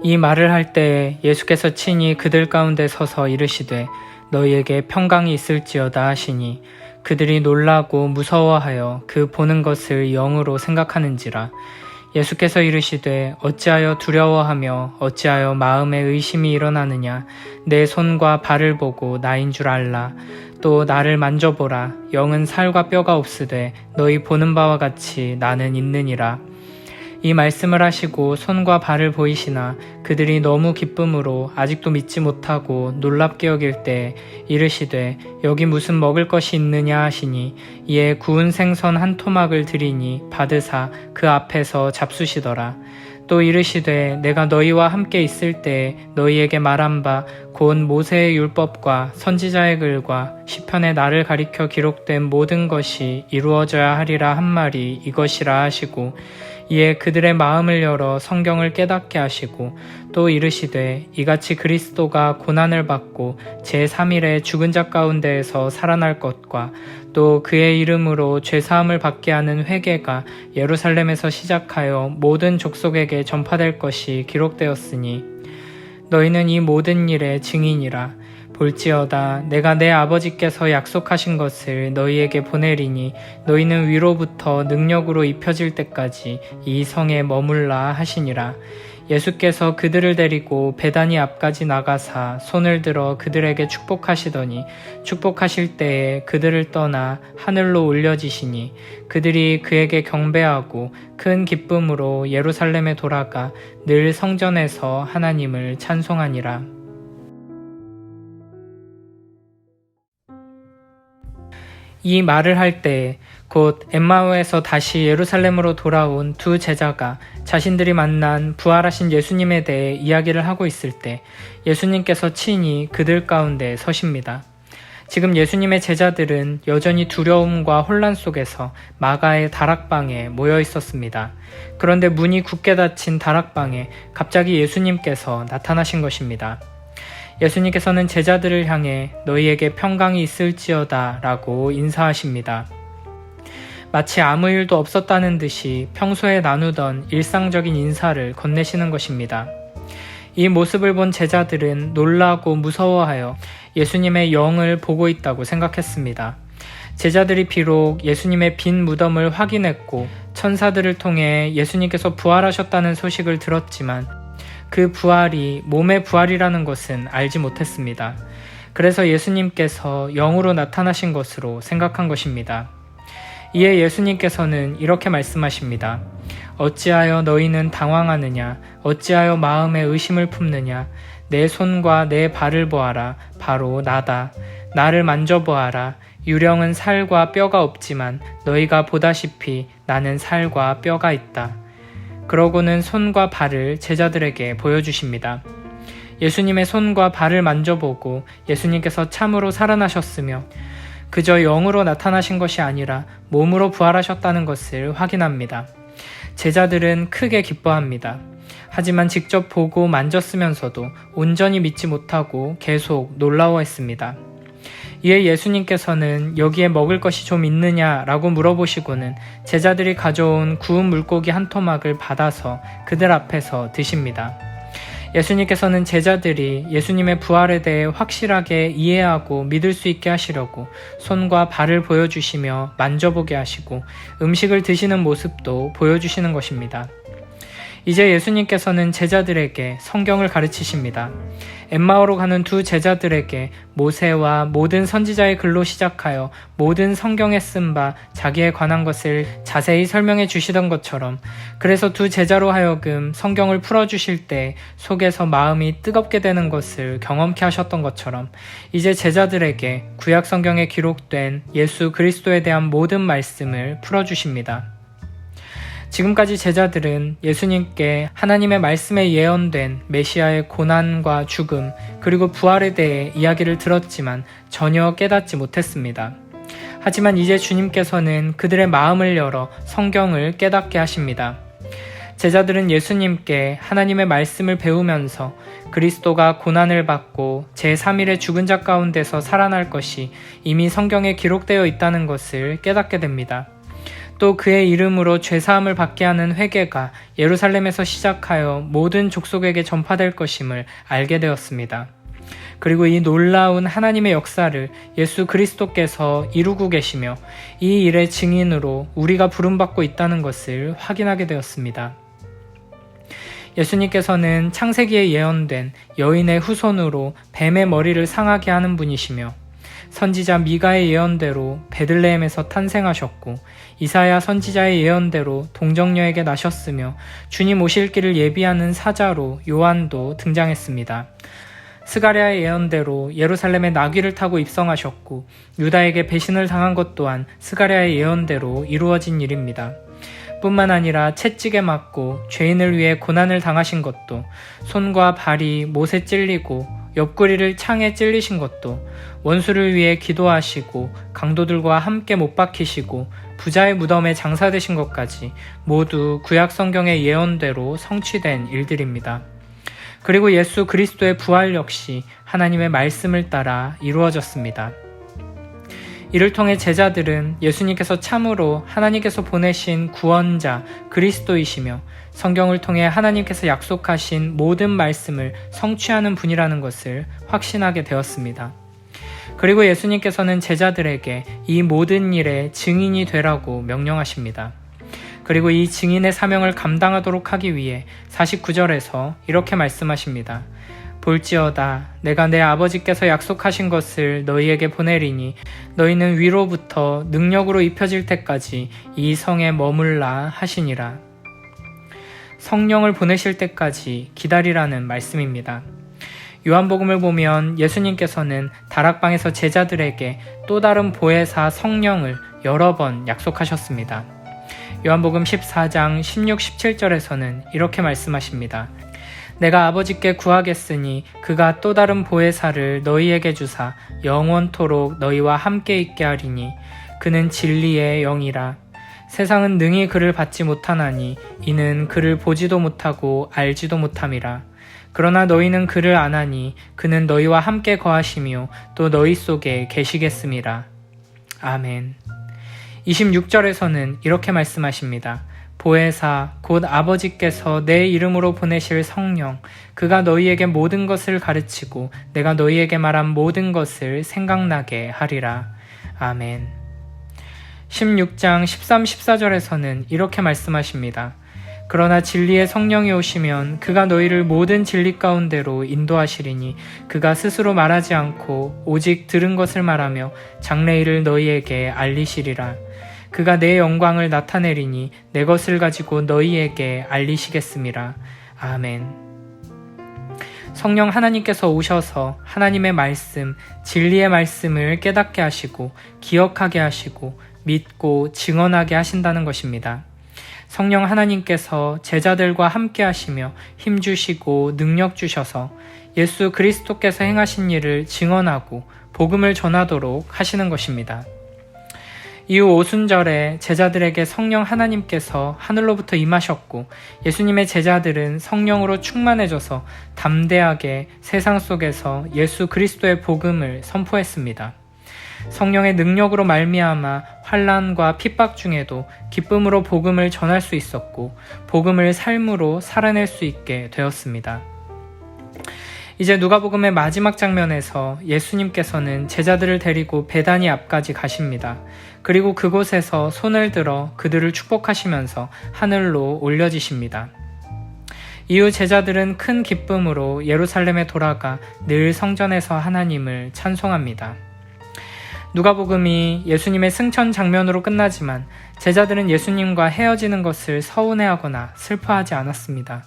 이 말을 할 때에 예수께서 친히 그들 가운데 서서 이르시되 너희에게 평강이 있을지어다 하시니 그들이 놀라고 무서워하여 그 보는 것을 영으로 생각하는지라. 예수께서 이르시되 어찌하여 두려워하며 어찌하여 마음에 의심이 일어나느냐. 내 손과 발을 보고 나인 줄 알라. 또 나를 만져보라. 영은 살과 뼈가 없으되 너희 보는 바와 같이 나는 있느니라. 이 말씀을 하시고 손과 발을 보이시나 그들이 너무 기쁨으로 아직도 믿지 못하고 놀랍게 여길 때 이르시되 여기 무슨 먹을 것이 있느냐 하시니 이에 구운 생선 한 토막을 드리니 받으사 그 앞에서 잡수시더라. 또 이르시되 내가 너희와 함께 있을 때에 너희에게 말한 바 곧 모세의 율법과 선지자의 글과 시편에 나를 가리켜 기록된 모든 것이 이루어져야 하리라 한 말이 이것이라 하시고 이에 그들의 마음을 열어 성경을 깨닫게 하시고 또 이르시되 이같이 그리스도가 고난을 받고 제3일에 죽은 자 가운데에서 살아날 것과 또 그의 이름으로 죄사함을 받게 하는 회개가 예루살렘에서 시작하여 모든 족속에게 전파될 것이 기록되었으니 너희는 이 모든 일의 증인이라. 볼지어다 내가 내 아버지께서 약속하신 것을 너희에게 보내리니 너희는 위로부터 능력으로 입혀질 때까지 이 성에 머물라 하시니라. 예수께서 그들을 데리고 베다니 앞까지 나가사 손을 들어 그들에게 축복하시더니 축복하실 때에 그들을 떠나 하늘로 올려지시니 그들이 그에게 경배하고 큰 기쁨으로 예루살렘에 돌아가 늘 성전에서 하나님을 찬송하니라. 이 말을 할 때 곧 엠마오에서 다시 예루살렘으로 돌아온 두 제자가 자신들이 만난 부활하신 예수님에 대해 이야기를 하고 있을 때 예수님께서 친히 그들 가운데 서십니다. 지금 예수님의 제자들은 여전히 두려움과 혼란 속에서 마가의 다락방에 모여 있었습니다. 그런데 문이 굳게 닫힌 다락방에 갑자기 예수님께서 나타나신 것입니다. 예수님께서는 제자들을 향해 너희에게 평강이 있을지어다 라고 인사하십니다. 마치 아무 일도 없었다는 듯이 평소에 나누던 일상적인 인사를 건네시는 것입니다. 이 모습을 본 제자들은 놀라고 무서워하여 예수님의 영을 보고 있다고 생각했습니다. 제자들이 비록 예수님의 빈 무덤을 확인했고 천사들을 통해 예수님께서 부활하셨다는 소식을 들었지만 그 부활이 몸의 부활이라는 것은 알지 못했습니다. 그래서 예수님께서 영으로 나타나신 것으로 생각한 것입니다. 이에 예수님께서는 이렇게 말씀하십니다. 어찌하여 너희는 당황하느냐? 어찌하여 마음에 의심을 품느냐? 내 손과 내 발을 보아라. 바로 나다. 나를 만져보아라. 유령은 살과 뼈가 없지만 너희가 보다시피 나는 살과 뼈가 있다. 그러고는 손과 발을 제자들에게 보여주십니다. 예수님의 손과 발을 만져보고 예수님께서 참으로 살아나셨으며 그저 영으로 나타나신 것이 아니라 몸으로 부활하셨다는 것을 확인합니다. 제자들은 크게 기뻐합니다. 하지만 직접 보고 만졌으면서도 온전히 믿지 못하고 계속 놀라워했습니다. 이에 예수님께서는 여기에 먹을 것이 좀 있느냐라고 물어보시고는 제자들이 가져온 구운 물고기 한 토막을 받아서 그들 앞에서 드십니다. 예수님께서는 제자들이 예수님의 부활에 대해 확실하게 이해하고 믿을 수 있게 하시려고 손과 발을 보여주시며 만져보게 하시고 음식을 드시는 모습도 보여주시는 것입니다. 이제 예수님께서는 제자들에게 성경을 가르치십니다. 엠마오로 가는 두 제자들에게 모세와 모든 선지자의 글로 시작하여 모든 성경에 쓴 바 자기에 관한 것을 자세히 설명해 주시던 것처럼 그래서 두 제자로 하여금 성경을 풀어주실 때 속에서 마음이 뜨겁게 되는 것을 경험케 하셨던 것처럼 이제 제자들에게 구약 성경에 기록된 예수 그리스도에 대한 모든 말씀을 풀어주십니다. 지금까지 제자들은 예수님께 하나님의 말씀에 예언된 메시아의 고난과 죽음 그리고 부활에 대해 이야기를 들었지만 전혀 깨닫지 못했습니다. 하지만 이제 주님께서는 그들의 마음을 열어 성경을 깨닫게 하십니다. 제자들은 예수님께 하나님의 말씀을 배우면서 그리스도가 고난을 받고 제3일에 죽은 자 가운데서 살아날 것이 이미 성경에 기록되어 있다는 것을 깨닫게 됩니다. 또 그의 이름으로 죄사함을 받게 하는 회개가 예루살렘에서 시작하여 모든 족속에게 전파될 것임을 알게 되었습니다. 그리고 이 놀라운 하나님의 역사를 예수 그리스도께서 이루고 계시며 이 일의 증인으로 우리가 부름받고 있다는 것을 확인하게 되었습니다. 예수님께서는 창세기에 예언된 여인의 후손으로 뱀의 머리를 상하게 하는 분이시며 선지자 미가의 예언대로 베들레헴에서 탄생하셨고 이사야 선지자의 예언대로 동정녀에게 나셨으며 주님 오실 길을 예비하는 사자로 요한도 등장했습니다. 스가랴의 예언대로 예루살렘에 나귀를 타고 입성하셨고 유다에게 배신을 당한 것 또한 스가랴의 예언대로 이루어진 일입니다. 뿐만 아니라 채찍에 맞고 죄인을 위해 고난을 당하신 것도, 손과 발이 못에 찔리고 옆구리를 창에 찔리신 것도, 원수를 위해 기도하시고 강도들과 함께 못 박히시고 부자의 무덤에 장사되신 것까지 모두 구약 성경의 예언대로 성취된 일들입니다. 그리고 예수 그리스도의 부활 역시 하나님의 말씀을 따라 이루어졌습니다. 이를 통해 제자들은 예수님께서 참으로 하나님께서 보내신 구원자 그리스도이시며 성경을 통해 하나님께서 약속하신 모든 말씀을 성취하는 분이라는 것을 확신하게 되었습니다. 그리고 예수님께서는 제자들에게 이 모든 일의 증인이 되라고 명령하십니다. 그리고 이 증인의 사명을 감당하도록 하기 위해 49절에서 이렇게 말씀하십니다. 볼지어다 내가 내 아버지께서 약속하신 것을 너희에게 보내리니 너희는 위로부터 능력으로 입혀질 때까지 이 성에 머물라 하시니라. 성령을 보내실 때까지 기다리라는 말씀입니다. 요한복음을 보면 예수님께서는 다락방에서 제자들에게 또 다른 보혜사 성령을 여러 번 약속하셨습니다. 요한복음 14장 16, 17절에서는 이렇게 말씀하십니다. 내가 아버지께 구하겠으니 그가 또 다른 보혜사를 너희에게 주사 영원토록 너희와 함께 있게 하리니 그는 진리의 영이라. 세상은 능히 그를 받지 못하나니 이는 그를 보지도 못하고 알지도 못함이라. 그러나 너희는 그를 아나니 그는 너희와 함께 거하시며 또 너희 속에 계시겠음이라. 아멘. 26절에서는 이렇게 말씀하십니다. 보혜사 곧 아버지께서 내 이름으로 보내실 성령 그가 너희에게 모든 것을 가르치고 내가 너희에게 말한 모든 것을 생각나게 하리라. 아멘. 16장 13, 14절에서는 이렇게 말씀하십니다. 그러나 진리의 성령이 오시면 그가 너희를 모든 진리 가운데로 인도하시리니 그가 스스로 말하지 않고 오직 들은 것을 말하며 장래일을 너희에게 알리시리라. 그가 내 영광을 나타내리니 내 것을 가지고 너희에게 알리시겠음이라. 아멘. 성령 하나님께서 오셔서 하나님의 말씀, 진리의 말씀을 깨닫게 하시고 기억하게 하시고 믿고 증언하게 하신다는 것입니다. 성령 하나님께서 제자들과 함께 하시며 힘주시고 능력 주셔서 예수 그리스도께서 행하신 일을 증언하고 복음을 전하도록 하시는 것입니다. 이후 오순절에 제자들에게 성령 하나님께서 하늘로부터 임하셨고 예수님의 제자들은 성령으로 충만해져서 담대하게 세상 속에서 예수 그리스도의 복음을 선포했습니다. 성령의 능력으로 말미암아 환난과 핍박 중에도 기쁨으로 복음을 전할 수 있었고 복음을 삶으로 살아낼 수 있게 되었습니다. 이제 누가복음의 마지막 장면에서 예수님께서는 제자들을 데리고 베다니 앞까지 가십니다. 그리고 그곳에서 손을 들어 그들을 축복하시면서 하늘로 올려지십니다. 이후 제자들은 큰 기쁨으로 예루살렘에 돌아가 늘 성전에서 하나님을 찬송합니다. 누가복음이 예수님의 승천 장면으로 끝나지만 제자들은 예수님과 헤어지는 것을 서운해하거나 슬퍼하지 않았습니다.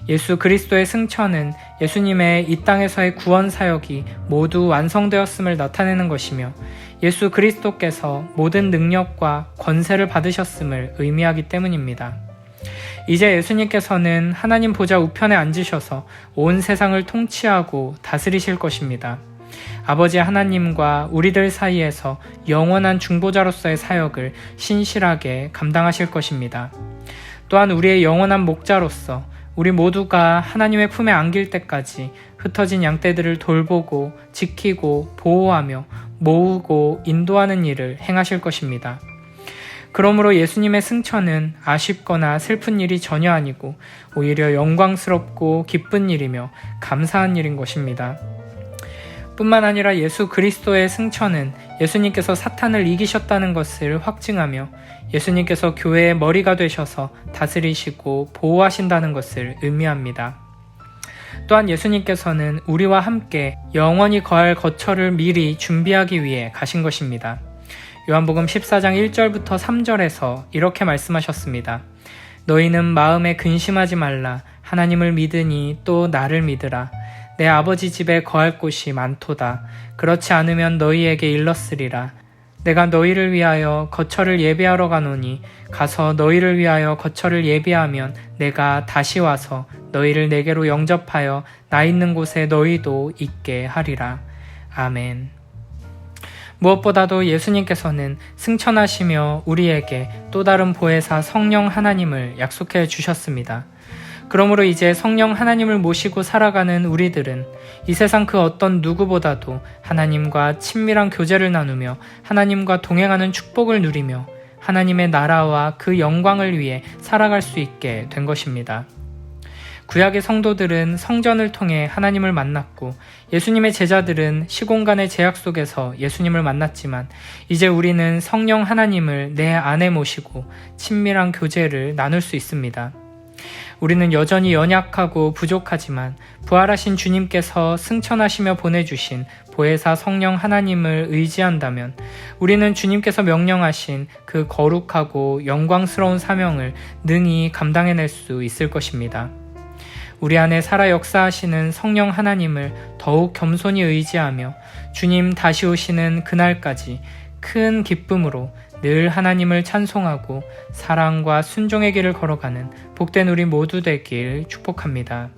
예수 그리스도의 승천은 예수님의 이 땅에서의 구원 사역이 모두 완성되었음을 나타내는 것이며 예수 그리스도께서 모든 능력과 권세를 받으셨음을 의미하기 때문입니다. 이제 예수님께서는 하나님 보좌 우편에 앉으셔서 온 세상을 통치하고 다스리실 것입니다. 아버지 하나님과 우리들 사이에서 영원한 중보자로서의 사역을 신실하게 감당하실 것입니다. 또한 우리의 영원한 목자로서 우리 모두가 하나님의 품에 안길 때까지 흩어진 양떼들을 돌보고 지키고 보호하며 모으고 인도하는 일을 행하실 것입니다. 그러므로 예수님의 승천은 아쉽거나 슬픈 일이 전혀 아니고 오히려 영광스럽고 기쁜 일이며 감사한 일인 것입니다. 뿐만 아니라 예수 그리스도의 승천은 예수님께서 사탄을 이기셨다는 것을 확증하며 예수님께서 교회의 머리가 되셔서 다스리시고 보호하신다는 것을 의미합니다. 또한 예수님께서는 우리와 함께 영원히 거할 거처를 미리 준비하기 위해 가신 것입니다. 요한복음 14장 1절부터 3절에서 이렇게 말씀하셨습니다. 너희는 마음에 근심하지 말라. 하나님을 믿으니 또 나를 믿으라. 내 아버지 집에 거할 곳이 많도다. 그렇지 않으면 너희에게 일렀으리라. 내가 너희를 위하여 거처를 예비하러 가노니 가서 너희를 위하여 거처를 예비하면 내가 다시 와서 너희를 내게로 영접하여 나 있는 곳에 너희도 있게 하리라. 아멘. 무엇보다도 예수님께서는 승천하시며 우리에게 또 다른 보혜사 성령 하나님을 약속해 주셨습니다. 그러므로 이제 성령 하나님을 모시고 살아가는 우리들은 이 세상 그 어떤 누구보다도 하나님과 친밀한 교제를 나누며 하나님과 동행하는 축복을 누리며 하나님의 나라와 그 영광을 위해 살아갈 수 있게 된 것입니다. 구약의 성도들은 성전을 통해 하나님을 만났고 예수님의 제자들은 시공간의 제약 속에서 예수님을 만났지만 이제 우리는 성령 하나님을 내 안에 모시고 친밀한 교제를 나눌 수 있습니다. 우리는 여전히 연약하고 부족하지만 부활하신 주님께서 승천하시며 보내주신 보혜사 성령 하나님을 의지한다면 우리는 주님께서 명령하신 그 거룩하고 영광스러운 사명을 능히 감당해낼 수 있을 것입니다. 우리 안에 살아 역사하시는 성령 하나님을 더욱 겸손히 의지하며 주님 다시 오시는 그날까지 큰 기쁨으로 늘 하나님을 찬송하고 사랑과 순종의 길을 걸어가는 복된 우리 모두 되길 축복합니다.